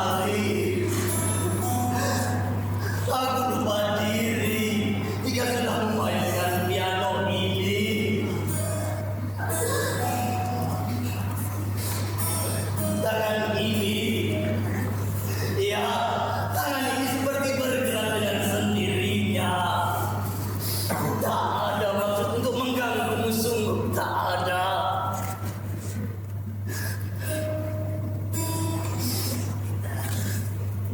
Arif, aku lupa diri jika sudah memainkan piano ini. Tangan ini, ya, tangan ini seperti bergerak dengan sendirinya. Tak ada maksud untuk mengganggumu, sungguh tak ada.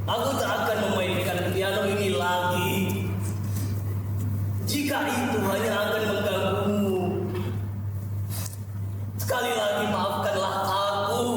Aku tak akan memainkan piano ini lagi jika itu hanya akan mengganggumu. Sekali lagi maafkanlah aku.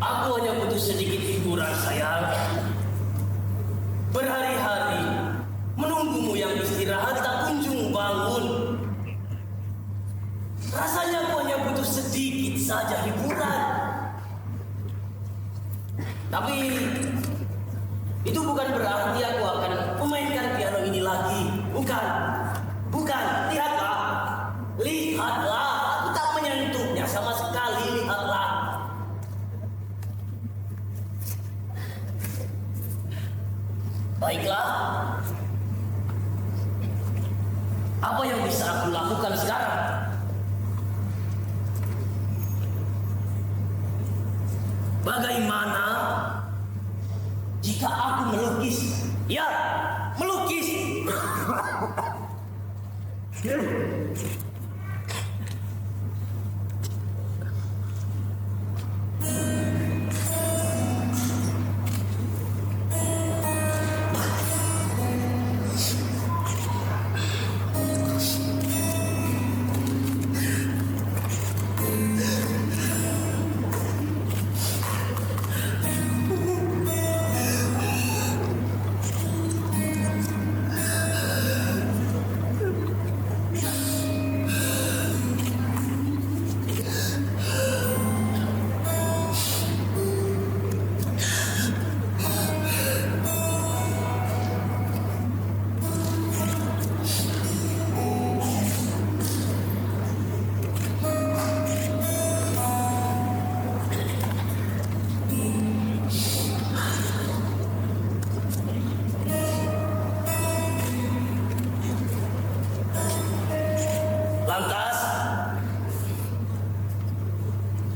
Aku hanya butuh sedikit hiburan, sayang. Berhari-hari menunggumu yang istirahat tak kunjung bangun. Rasanya aku hanya butuh sedikit saja hiburan. Tapi itu bukan berarti aku akan memainkan piano ini lagi. Bukan. Bukan. Lihatlah. Lihatlah. Aku tak menyentuhnya sama sekali. Lihatlah. Baiklah. Apa yang bisa aku lakukan sekarang? Bagaimana jika aku melukis? Ya, melukis. Lantas,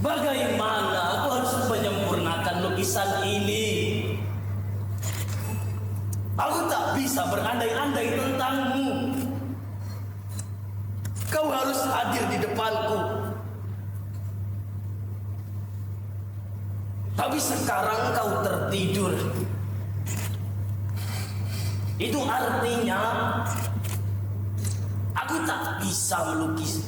bagaimana aku harus menyempurnakan lukisan ini? Aku tak bisa berandai-andai tentangmu. Kau harus hadir di depanku. Tapi sekarang kau tertidur. Itu artinya aku tak bisa melukis.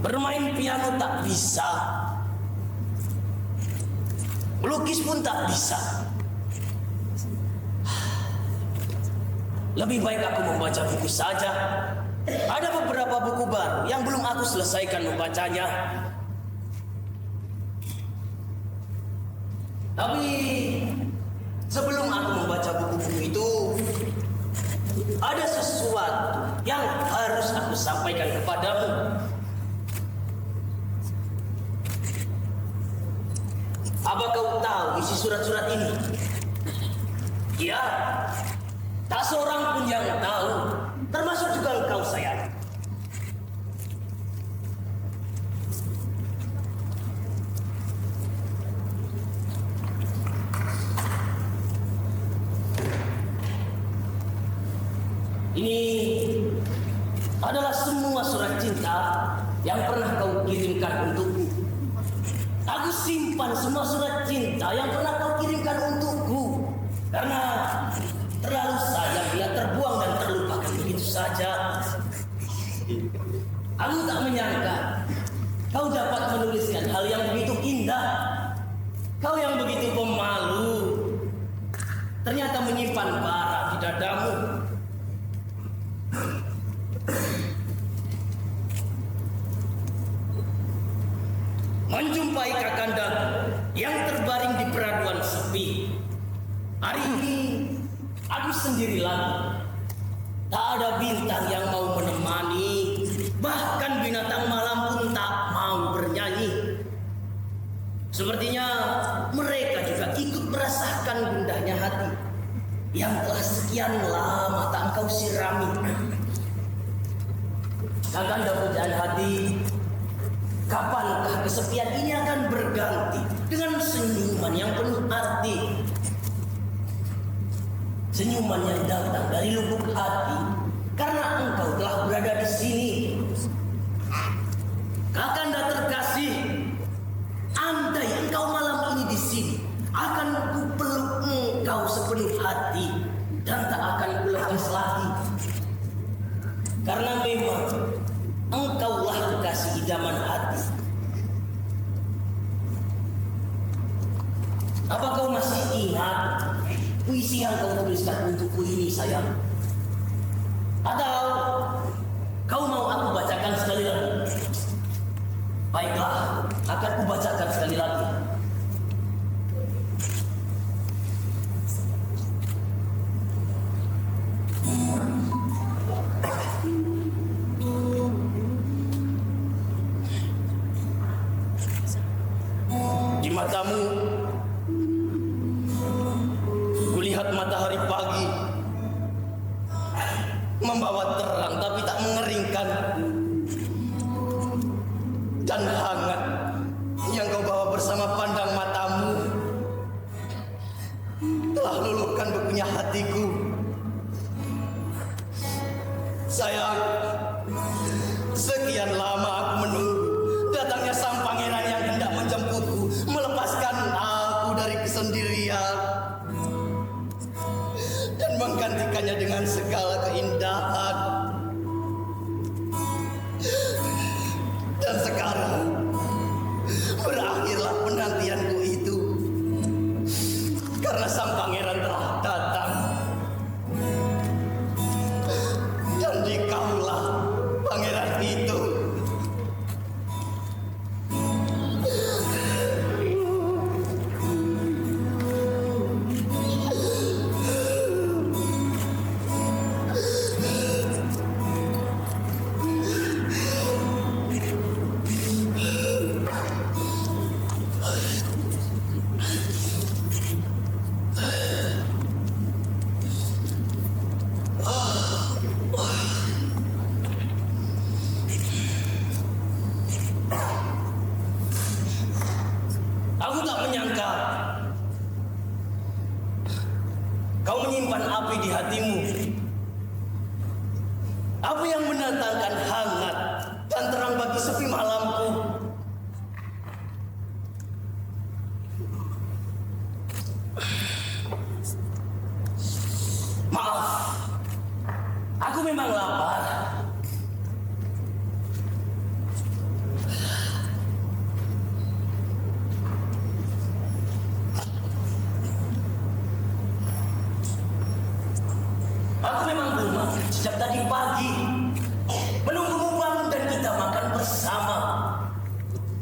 Bermain piano tak bisa. Melukis pun tak bisa. Lebih baik aku membaca buku saja. Ada beberapa buku baru yang belum aku selesaikan membacanya. Tapi sebelum aku membaca buku-buku itu, ada sesuatu yang harus aku sampaikan kepadamu. Apa kau tahu isi surat-surat ini? Ya, tak seorang pun yang tahu, termasuk juga engkau, sayang. Ini adalah semua surat cinta yang pernah kau kirimkan untukku. Aku simpan semua surat cinta yang pernah kau kirimkan untukku, karena terlalu sayang bila terbuang dan terlupakan begitu saja. Aku tak menyangka kau dapat menuliskan hal yang begitu indah. Kau yang begitu pemalu. ternyata menyimpan bara di dadamu. Menjumpai Kakanda yang terbaring di peraduan sepi. Hari ini aku sendiri lagi. Tak ada bintang yang mau menemani, bahkan binatang malam pun tak mau bernyanyi. Sepertinya mereka juga ikut merasakan gundahnya hati yang telah sekian lama tak engkau sirami. Kakanda pujaan hati, kapankah kesepian ini akan berganti dengan senyuman yang penuh arti? Senyuman yang datang dari lubuk hati karena engkau telah berada di sini. Kakanda terkasih, andai engkau malam ini di sini, akan kupeluk engkau sepenuh hati dan tak akan kulepas lagi. Karena memang engkaulah kekasih idaman hati. Apa kau masih ingat puisi yang kau tuliskan untukku ini, sayang? Atau kau mau aku bacakan sekali lagi? Baiklah, akan kubacakan sekali lagi. Di matamu kulihat matahari pagi membawa terang tapi tak mengeringkan, dan hangat yang kau bawa bersama pandang matamu telah luluhkan bekunya hatiku. Sayang, sekian lama aku menunggu datangnya sang pangeran yang hendak menjemputku, melepaskan aku dari kesendirian dan menggantikannya dengan segala keindahan. Dan sekarang berakhirlah penantianku itu, karena sang pangeran telah datang. Dan dikaulah pangeran itu. Aku tak menyangka kau menyimpan api di hatimu, api yang mendatangkan hangat dan terang bagi sepi malamku. Maaf, aku memang lapar. Aku memang belum makan sejak tadi pagi, menunggumu bangun dan kita makan bersama.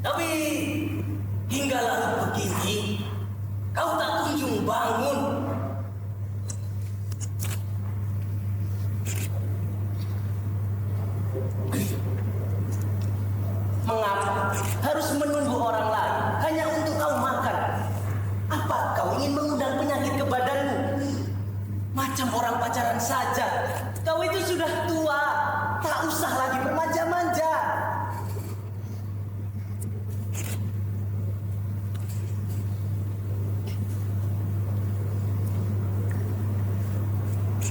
Tapi hingga larut begini, kau tak kunjung bangun. Mengapa harus menunggu orang lain hanya untuk kau makan? Apa kau ingin mengundang penyakit ke badanmu? Macam orang pacaran saja. Kau itu sudah tua, tak usah lagi bermanja-manja.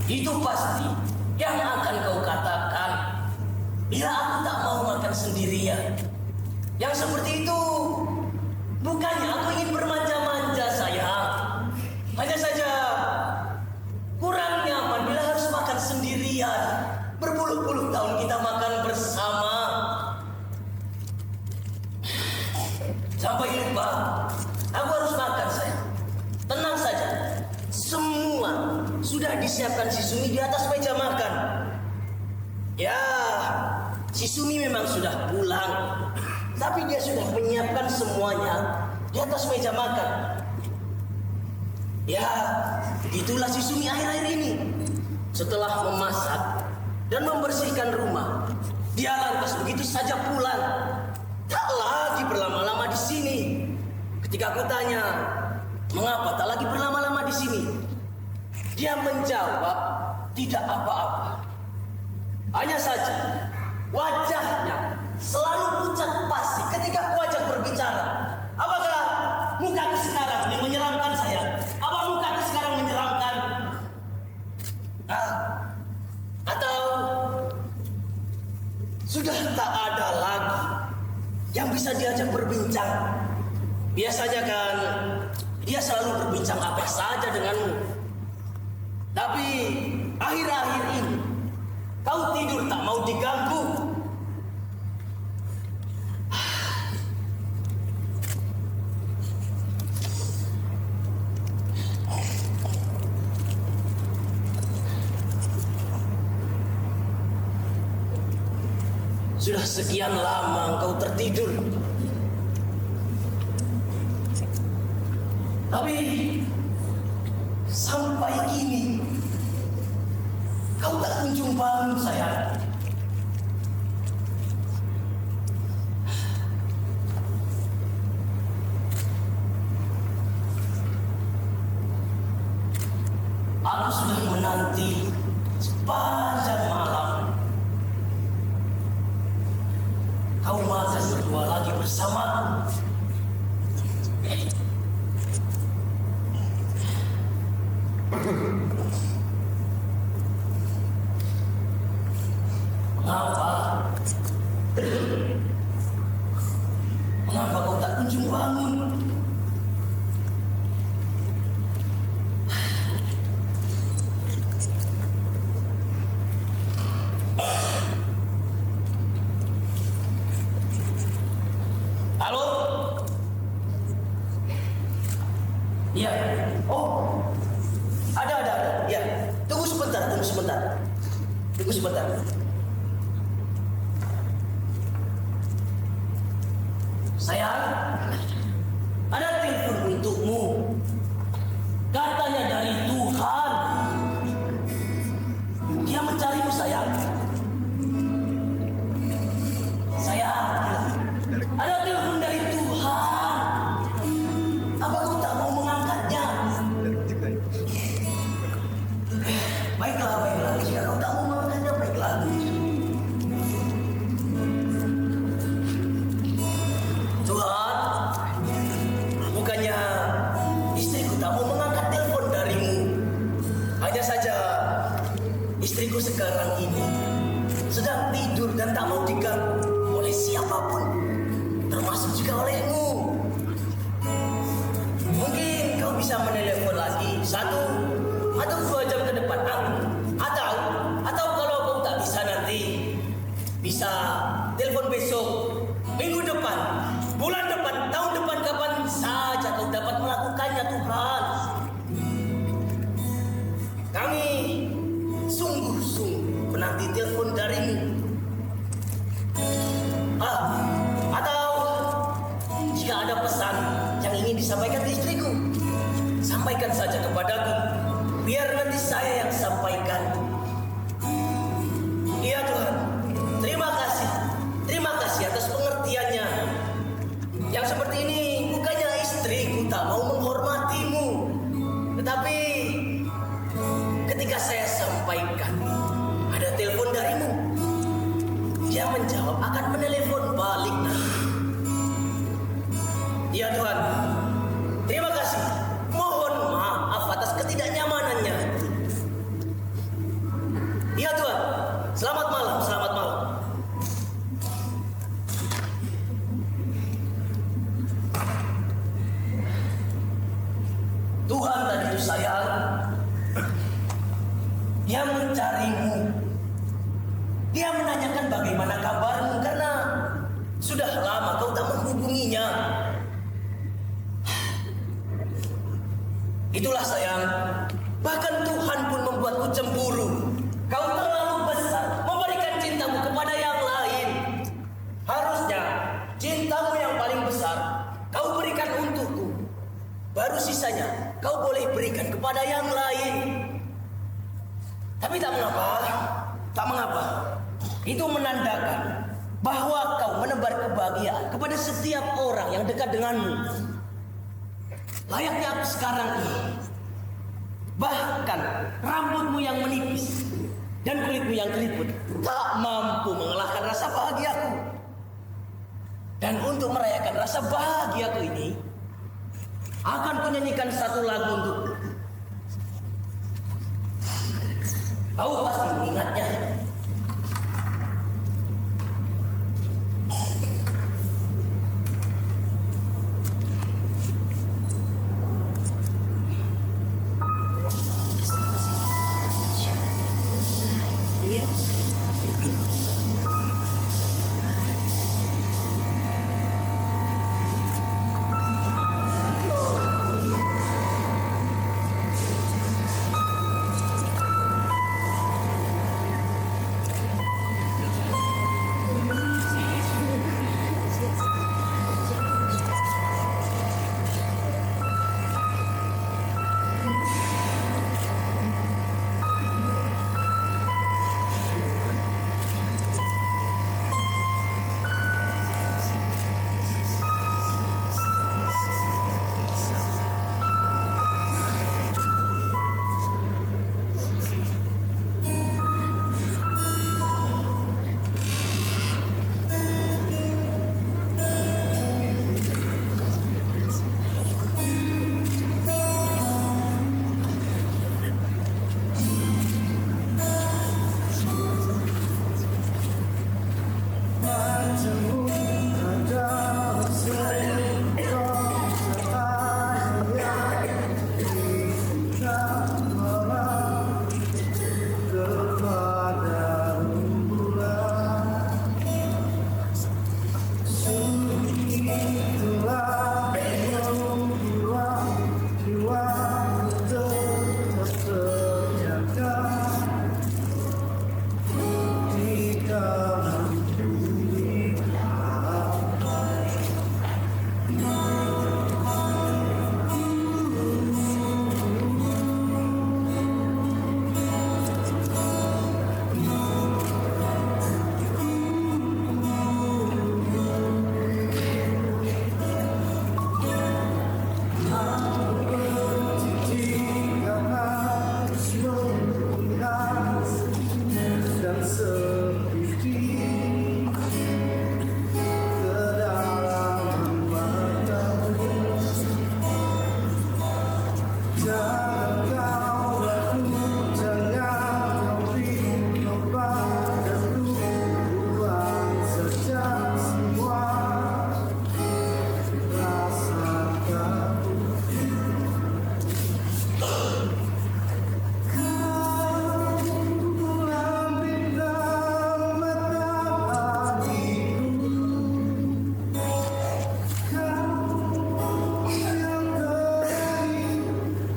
Itu pasti yang akan kau katakan bila aku tak mau makan sendirian. Yang seperti itu bukannya aku ingin bermanja-manja, sayang. Hanya saja kurang nyaman bila harus makan sendirian. Berpuluh-puluh tahun kita makan bersama. Sampai lupa, aku harus makan, sayang. Tenang saja, semua mempersiapkan si Sumi di atas meja makan. Ya, si Sumi memang sudah pulang, tapi dia sudah menyiapkan semuanya di atas meja makan. Ya, itulah si Sumi akhir-akhir ini. Setelah memasak dan membersihkan rumah, dia lantas begitu saja pulang. Tak lagi berlama-lama di sini. Ketika aku tanya, mengapa tak lagi berlama-lama di sini? Dia menjawab, tidak apa-apa. Hanya saja, wajahnya selalu pucat pasi ketika aku ajak berbicara. Apakah mukaku sekarang yang menyeramkan saya? Apa mukaku sekarang menyeramkan? Atau sudah tak ada lagi yang bisa diajak berbincang? Biasanya kan dia selalu berbincang apa saja denganmu. Tapi akhir-akhir ini kau tidur tak mau diganggu. Sudah sekian lama engkau tertidur. Tapi sampai kini kau tak kunjung bangun, sayang. Aku sudah menanti sepanjang malam. Kau makan berdua lagi bersamaku. Mengapa? Mengapa kau tak kunjung bangun? Halo? Iya. Oh. Ada. Ya. Tunggu sebentar. Sayang, ada telepon untukmu. Katanya dari Tuhan. Dia mencarimu, sayang. Sayang, ada telepon dari Tuhan. Apa kau tak mau mengangkatnya? Baiklah. Jika kau tak mau mengangkatnya, baiklah. Tuhan, bukannya istriku tak mau mengangkat telepon darimu. Hanya saja istriku sekarang ini sedang tidur dan tak mau diganggu oleh siapapun, termasuk juga olehmu. Mungkin kau bisa menelepon lagi 1 atau 2 jam ke depan atau kalau kau tak bisa nanti bisa telepon besok, minggu depan, bulan depan, tahun depan, kapan saja kau dapat melakukannya, Tuhan. Kami sungguh-sungguh menanti telepon darimu. Atau jika ada pesan yang ingin disampaikan ke istriku, sampaikan saja kepadaku, biar nanti saya yang sampaikan. Iya Tuhan, terima kasih atas pengertiannya. Yang seperti ini bukannya istriku tak mau menghormatimu, tetapi ketika saya sampaikan ada telepon darimu, dia menjawab akan menelepon balik. Iya Tuhan, terima kasih. Mohon maaf atas ketidaknyamanannya. Iya Tuhan, selamat malam. Tuhan tadi itu sayang, dia mencarimu. Dia menanyakan bagaimana kabarmu karena sudah lama kau tak menghubunginya. Itulah sayang, bahkan Tuhan pun membuatku cemburu. Kau terlalu besar memberikan cintamu kepada yang lain. Harusnya cintamu yang paling besar kau berikan untukku. Baru sisanya kau boleh berikan kepada yang lain. Tapi tak mengapa. Itu menandakan bahwa kau menebar kebahagiaan kepada setiap orang yang dekat denganmu. Layaknya aku sekarang ini. Bahkan rambutmu yang menipis dan kulitmu yang keriput tak mampu mengalahkan rasa bahagiaku. Dan untuk merayakan rasa bahagiaku ini, akan kunyanyikan satu lagu untukmu. Kau pasti mengingatnya.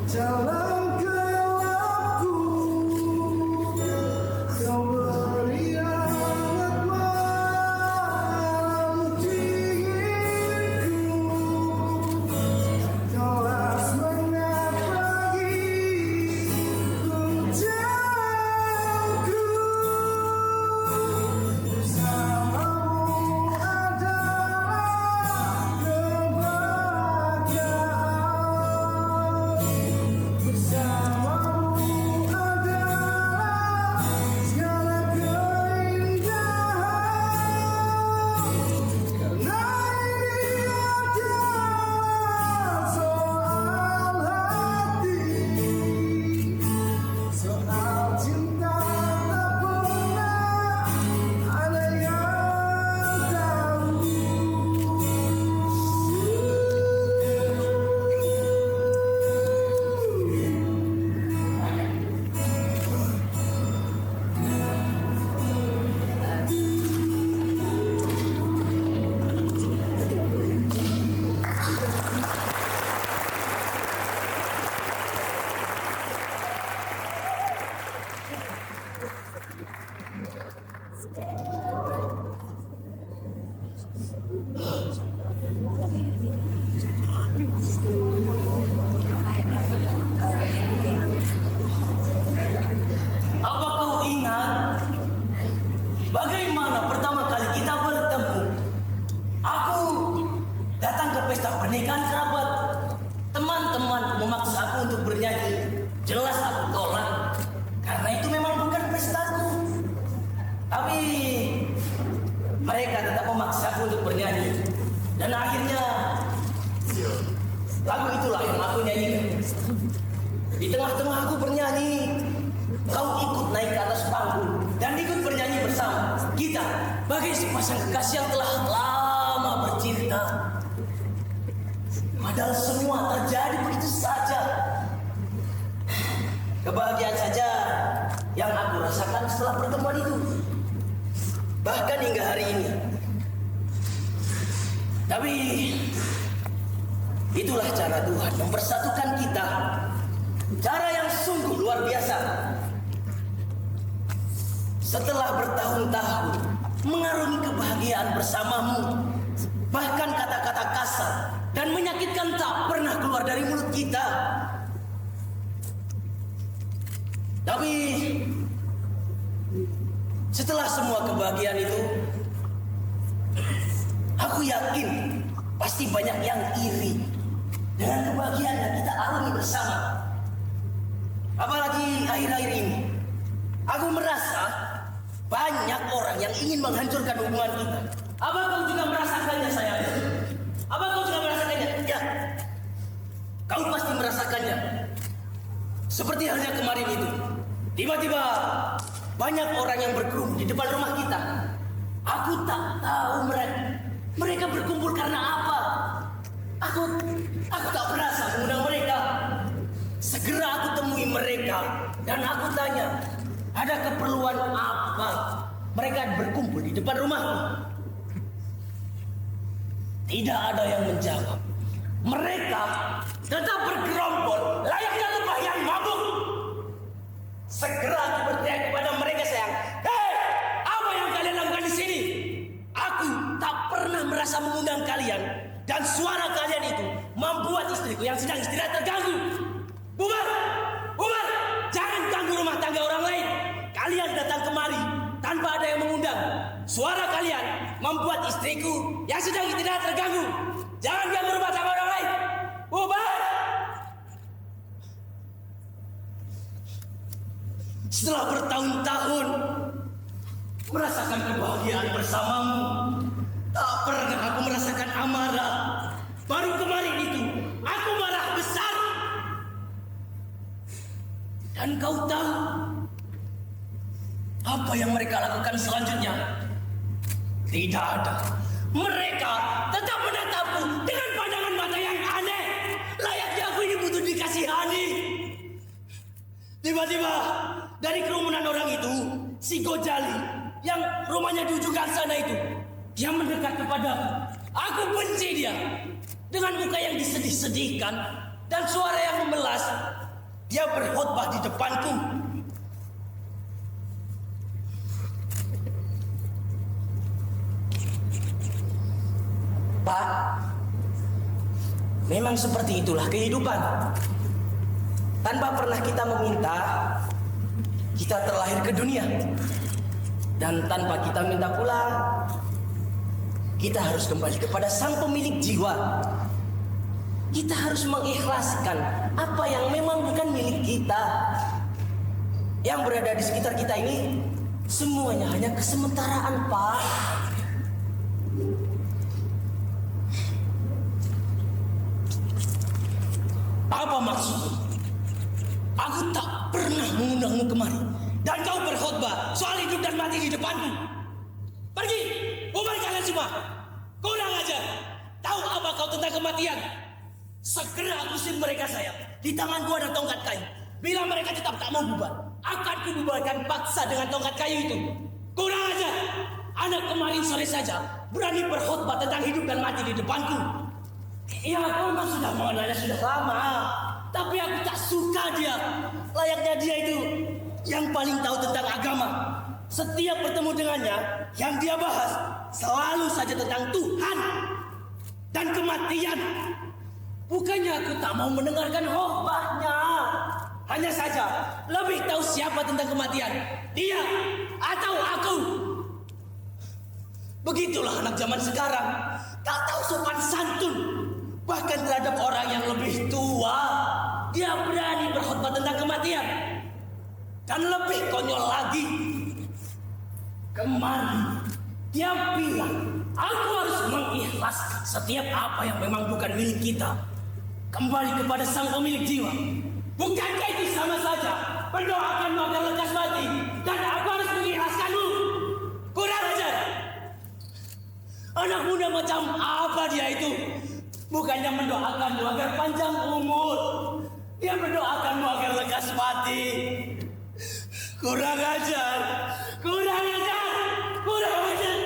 Jalan memaksaku untuk bernyanyi, jelas aku tolak. Karena itu memang bukan pestaku. Tapi mereka tetap memaksaku untuk bernyanyi. Dan akhirnya lagu itulah yang aku nyanyikan. Di tengah-tengah aku bernyanyi, kau ikut naik ke atas panggung dan ikut bernyanyi bersama kita bagai sepasang kekasih yang telah lama bercinta. Padahal semua terjadi begitu saja. Kebahagiaan saja yang aku rasakan setelah pertemuan itu. Bahkan hingga hari ini. Tapi itulah cara Tuhan mempersatukan kita. Cara yang sungguh luar biasa. Setelah bertahun-tahun mengarungi kebahagiaan bersamamu, bahkan kata-kata kasar dan menyakitkan tak pernah keluar dari mulut kita. Tapi setelah semua kebahagiaan itu, aku yakin pasti banyak yang iri dengan kebahagiaan yang kita alami bersama. Apalagi akhir-akhir ini, aku merasa banyak orang yang ingin menghancurkan hubungan kita. Apa kau juga merasakannya, sayang? Apa kau juga merasakannya? Ya, kau pasti merasakannya. Seperti halnya kemarin itu, tiba-tiba banyak orang yang berkerumun di depan rumah kita. Aku tak tahu mereka berkumpul karena apa. Aku tak berasa mengundang mereka. Segera aku temui mereka dan aku tanya, ada keperluan apa mereka berkumpul di depan rumahku? Tidak ada yang menjawab. Mereka tetap bergerombol layaknya lebah yang mabuk. Segera aku berteriak kepada mereka, sayang. Hei, apa yang kalian lakukan di sini? Aku tak pernah merasa mengundang kalian. Dan suara kalian itu membuat istriku yang sedang istirahat terganggu. Bubar! Bubar! Jangan ganggu rumah tangga orang lain. Kalian datang kemari tanpa ada yang mengundang. Suara kalian membuat istriku yang sedang istirahat terganggu. Jangan ganggu rumah tangga orang lain. Bubar! Setelah bertahun-tahun merasakan kebahagiaan bersamamu, tak pernah aku merasakan amarah. Baru kemarin itu aku marah besar. Dan kau tahu apa yang mereka lakukan selanjutnya? Tidak ada. Mereka tetap menatapku dengan pandangan mata yang aneh. Layaknya aku ini butuh dikasihani. Tiba-tiba dari kerumunan orang itu, si Gojali yang rumahnya di ujung gang sana itu, dia mendekat kepadaku. Aku benci dia. Dengan muka yang disedih-sedihkan dan suara yang memelas, dia berkhotbah di depanku. Pak, memang seperti itulah kehidupan. Tanpa pernah kita meminta, kita terlahir ke dunia. Dan tanpa kita minta pulang, kita harus kembali kepada sang pemilik jiwa. Kita harus mengikhlaskan apa yang memang bukan milik kita. Yang berada di sekitar kita ini semuanya hanya kesementaraan, Pak. Apa maksudmu? Aku tak pernah mengundangmu kemari dan kau berkhotbah soal hidup dan mati di depanku. Pergi, bubar kalian semua. Kurang ajar. Tahu apa kau tentang kematian? Segera aku usir mereka, sayang. Di tanganku ada tongkat kayu. Bila mereka tetap tak mau bubar, akan kububarkan paksa dengan tongkat kayu itu. Kurang ajar. Anak kemarin sore saja berani berkhotbah tentang hidup dan mati di depanku. Ya, kau memang sudah mengenalnya sudah lama. Tapi aku tak suka dia. Layaknya dia itu yang paling tahu tentang agama. Setiap bertemu dengannya, yang dia bahas selalu saja tentang Tuhan dan kematian. Bukannya aku tak mau mendengarkan khotbahnya. Hanya saja lebih tahu siapa tentang kematian, dia atau aku. Begitulah anak zaman sekarang, tak tahu sopan santun. Bahkan terhadap orang yang lebih tua, dia tentang kematian. Dan lebih konyol lagi, kemarin dia bilang aku harus mengikhlaskan setiap apa yang memang bukan milik kita kembali kepada sang pemilik jiwa. Bukankah itu sama saja mendoakanmu agar lekas mati dan aku harus mengikhlaskanmu? Kurang ajar. Anak muda macam apa dia itu? Bukannya mendoakanmu agar panjang umur, dia mendoakanmu agar lekas mati. Kurang ajar, kurang ajar, kurang ajar.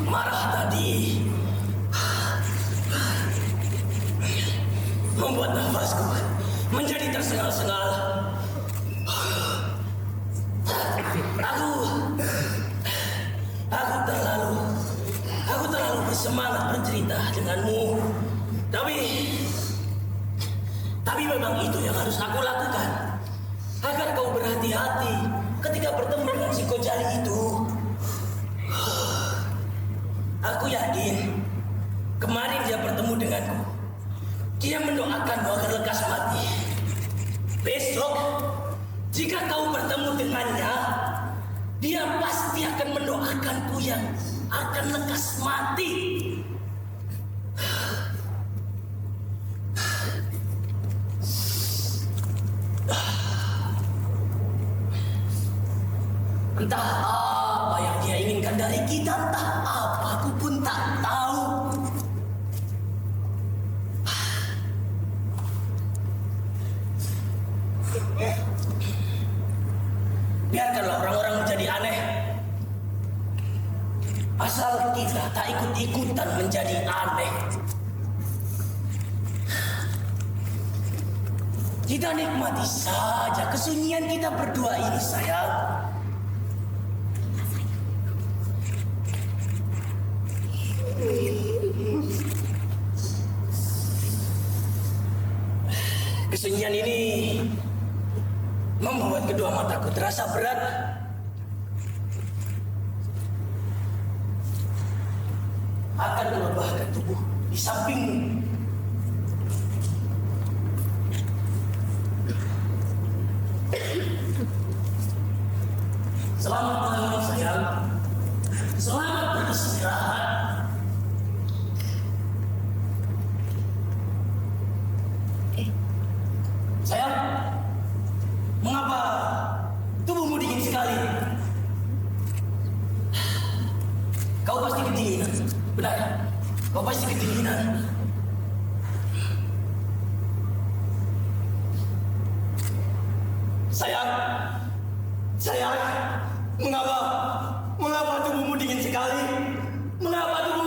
Marah tadi membuat nafasku menjadi tersengal-sengal. Aku terlalu bersemangat bercerita denganmu. Tapi memang itu yang harus aku lakukan agar kau berhati-hati ketika bertemu dengan si Gojali itu. Aku yakin kemarin dia bertemu denganku. Dia mendoakanmu agar lekas mati. Besok jika kau bertemu dengannya, dia pasti akan mendoakanku yang akan lekas mati. Entah apa yang dia inginkan dari kita, entah apa, aku pun tak tahu. Biarkanlah orang-orang menjadi aneh, asal kita tak ikut-ikutan menjadi aneh. Kita nikmati saja kesunyian kita berdua ini, sayang. Kesunyian ini membuat kedua mataku terasa berat. Akan merebahkan tubuh di sampingmu. Selamat malam, sayang. Selamat beristirahat. Sayang, mengapa tubuhmu dingin sekali? Kau pasti kedinginan. Benar, kau pasti kedinginan. Sayang, mengapa tubuhmu dingin sekali? Mengapa tubuhmu